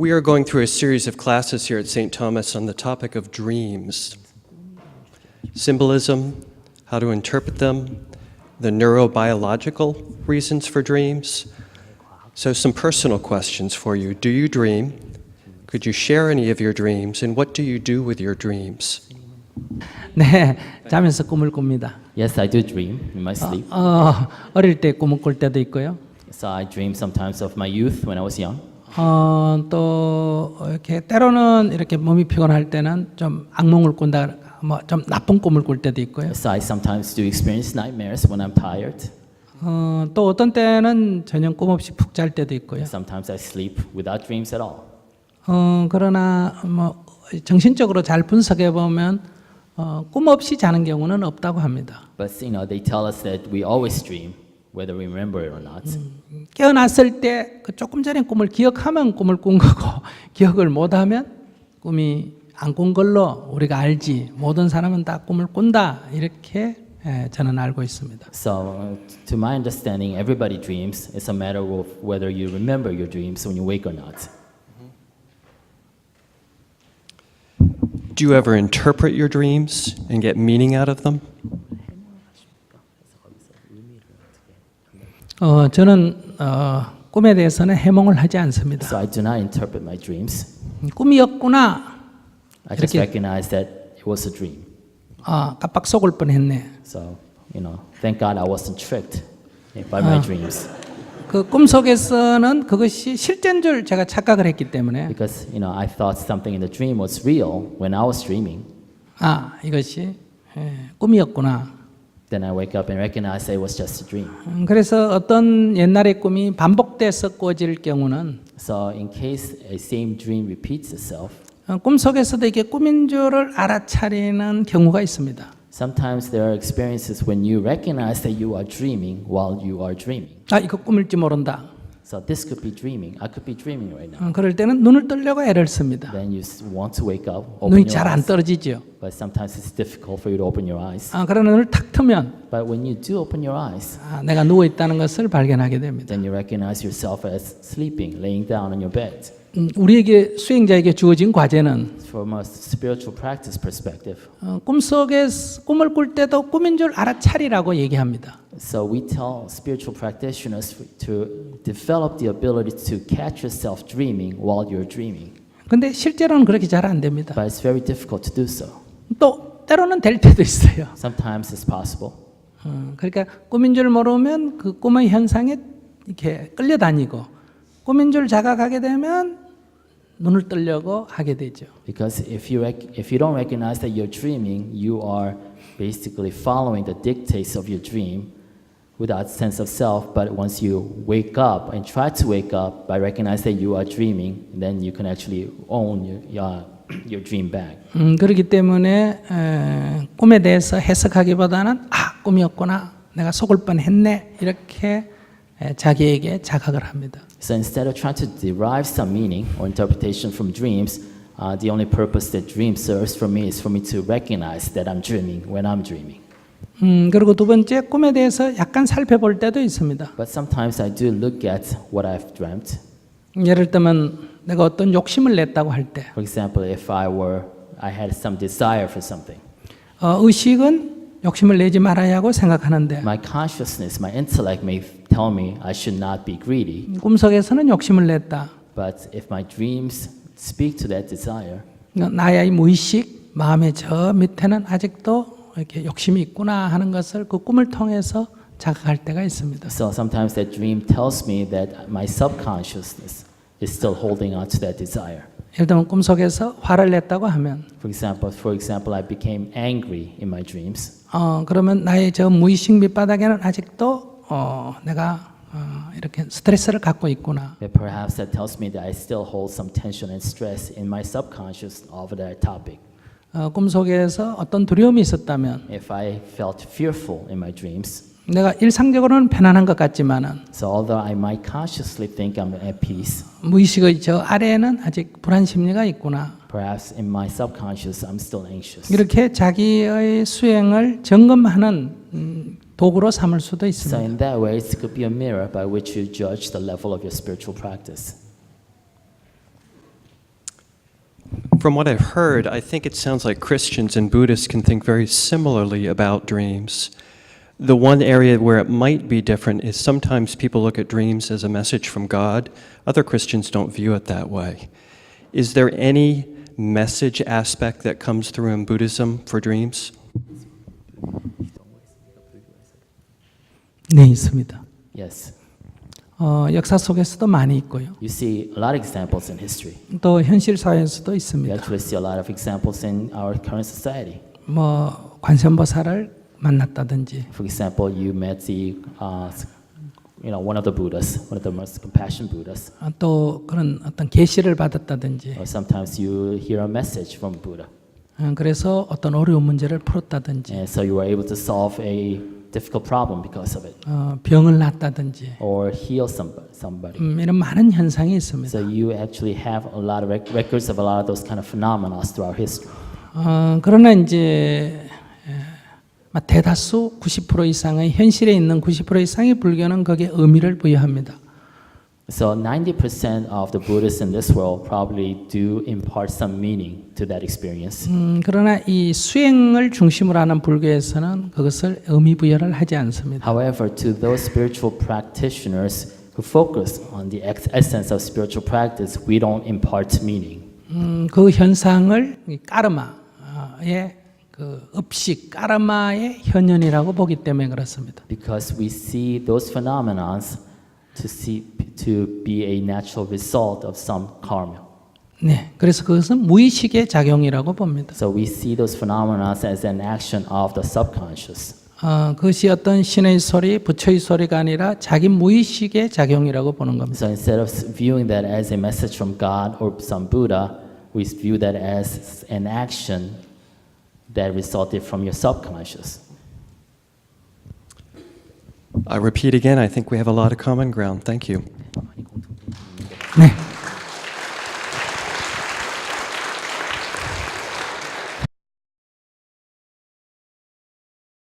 We are going through a series of classes here at St. Thomas on the topic of dreams. Symbolism, how to interpret them, the neurobiological reasons for dreams. So some personal questions for you. Do you dream? Could you share any of your dreams? And what do you do with your dreams? 네, 자면서 꿈을 꿉니다. Yes, I do dream in my sleep. 어릴 때 꿈을 꿀 때도 있고요. So I dream sometimes of my youth when I was young. 또 이렇게 때로는 이렇게 몸이 피곤할 때는 좀 악몽을 꾼다, 뭐 좀 나쁜 꿈을 꿀 때도 있고요. So I sometimes do experience nightmares when I'm tired. 또 어떤 때는 전혀 꿈 없이 푹 잘 때도 있고요. Sometimes I sleep without dreams at all. 그러나 뭐 정신적으로 잘 분석해 보면 꿈 없이 자는 경우는 없다고 합니다. But they tell us that we always dream, whether we remember it or not. 깨어났을 때 그 조금 전에 꿈을 기억하면 꿈을 꾼 거고 기억을 못하면 꿈이 안 꾼 걸로 우리가 알지. 모든 사람은 다 꿈을 꾼다. 이렇게 저는 알고 있습니다. So to my understanding, everybody dreams. It's a matter of whether you remember your dreams when you wake or not. Do you ever interpret your dreams and get meaning out of them? 저는 꿈에 대해서는 해몽을 하지 않습니다. So I do not interpret my dreams. 꿈이었구나. I just 이렇게 recognize that it was a dream. 깜빡 속을 뻔했네. So, thank God I wasn't tricked by my dreams. 그 꿈속에서는 그것이 실제인 줄 제가 착각을 했기 때문에 Because, I thought something in the dream was real when I was dreaming. 이것이 꿈이었구나. Then I wake up and recognize that it was just a dream. 그래서 어떤 옛날의 꿈이 반복돼서 꿔질 경우는 So, in case a same dream repeats itself, 꿈속에서도 이게 꿈인 줄을 알아차리는 경우가 있습니다. sometimes there are experiences when you recognize that you are dreaming while you are dreaming. 이거 꿈일지 모른다. So this could be dreaming. I could be dreaming right now. 그럴 때는 눈을 뜨려고 애를 씁니다. Then you want to wake up, open 눈이 your 잘 안 eyes. 떨어지죠. But sometimes it's difficult for you to open your eyes. 그러나 눈을 탁 트면 But when you do open your eyes, 내가 누워 있다는 것을 발견하게 됩니다. then you recognize yourself as sleeping, laying down on your bed. 우리에게 수행자에게 주어진 과제는 From a spiritual practice perspective, 꿈속에 꿈을 꿀 때도 꿈인 줄 알아차리라고 얘기합니다. so we tell spiritual practitioners to develop the ability to catch yourself dreaming while you're dreaming. 근데 실제로는 그렇게 잘 안 됩니다. But it's very difficult to do so. 또 때로는 될 때도 있어요. Sometimes it's possible. 그러니까 꿈인 줄 모르면 그 꿈의 현상에 이렇게 끌려다니고 꿈인 줄 자각하게 되면 눈을 뜨려고 하게 되죠. Because if you don't recognize that you're dreaming, you are basically following the dictates of your dream without sense of self. But once you wake up and try to wake up by recognize that you are dreaming, then you can actually own your dream back. 그렇기 때문에 꿈에 대해서 해석하기보다는 꿈이었구나, 내가 속을 뻔했네 이렇게 자기에게 자각을 합니다. So instead of trying to derive some meaning or interpretation from dreams, the only purpose that dream serves for me is for me to recognize that I'm dreaming when I'm dreaming. 그리고 두 번째, 꿈에 대해서 약간 살펴볼 때도 있습니다. But sometimes I do look at what I've dreamt. 예를 들면 내가 어떤 욕심을 냈다고 할 때, For example, if I had some desire for something, 의식은 욕심을 내지 말아야 하고 생각하는데 my consciousness, my intellect may tell me I should not be greedy. 꿈속에서는 욕심을 냈다. But if my dreams speak to that desire, 나의 무의식, 마음의 저 밑에는 아직도 이렇게 욕심이 있구나 하는 것을 그 꿈을 통해서 자각할 때가 있습니다. so sometimes that dream tells me that my subconsciousness is still holding on to that desire. 예를 들면 꿈속에서 화를 냈다고 하면 For example, I became angry in my dreams. 그러면 나의 저 무의식 밑바닥에는 아직도 내가 이렇게 스트레스를 갖고 있구나. But perhaps that tells me that I still hold some tension and stress in my subconscious over that topic. 꿈속에서 어떤 두려움이 있었다면 If I felt fearful in my dreams, 내가 일상적으로는 편안한 것 같지만은 so although I might consciously think I'm at peace, 무의식의 저 아래에는 아직 불안 심리가 있구나. perhaps in my subconscious I'm still anxious. 이렇게 자기의 수행을 점검하는 도구로 삼을 수도 So 있습니다. in that way, it could be a mirror by which you judge the level of your spiritual practice. From what I've heard, I think it sounds like Christians and Buddhists can think very similarly about dreams. The one area where it might be different is sometimes people look at dreams as a message from God. Other Christians don't view it that way. Is there any message aspect that comes through in Buddhism for dreams? 네, 있습니다. Yes. 역사 속에서도 많이 있고요. You see a lot of examples in history. 또 현실 사회에서도 We 있습니다. actually see a lot of examples in our current society. 뭐 관세음보살을 만났다든지 For example, you met the, one of the Buddhas, one of the most compassionate Buddhas. 또 그런 어떤 계시를 받았다든지 Or sometimes you hear a message from Buddha. 그래서 어떤 어려운 문제를 풀었다든지 And so you were able to solve a difficult problem because of it. 병을 낫다든지 Or heal somebody. 이런 많은 현상이 있습니다. So you actually have a lot of records of a lot of those kind of phenomena throughout history. 그러나 이제 대다수 90% 이상의 현실에 있는 90% 이상의 불교는 거기에 의미를 부여합니다. So 90% of the Buddhists in this world probably do impart some meaning to that experience. 그러나 이 수행을 중심으로 하는 불교에서는 그것을 의미 부여를 하지 않습니다. However, to those spiritual practitioners who focus on the essence of spiritual practice, we don't impart meaning. 그 현상을 이 까르마의 그 읍식 까르마의 현현이라고 보기 때문에 그렇습니다. Because we see those phenomena to be a natural result of some karma. 네, 그래서 그것은 무의식의 작용이라고 봅니다. So we see those phenomena as an action of the subconscious. 그것이 어떤 신의 소리, 부처의 소리가 아니라 자기 무의식의 작용이라고 보는 겁니다. So instead of viewing that as a message from God or some Buddha, we view that as an action that resulted from your subconscious. I repeat again, I think we have a lot of common ground. Thank you. 네.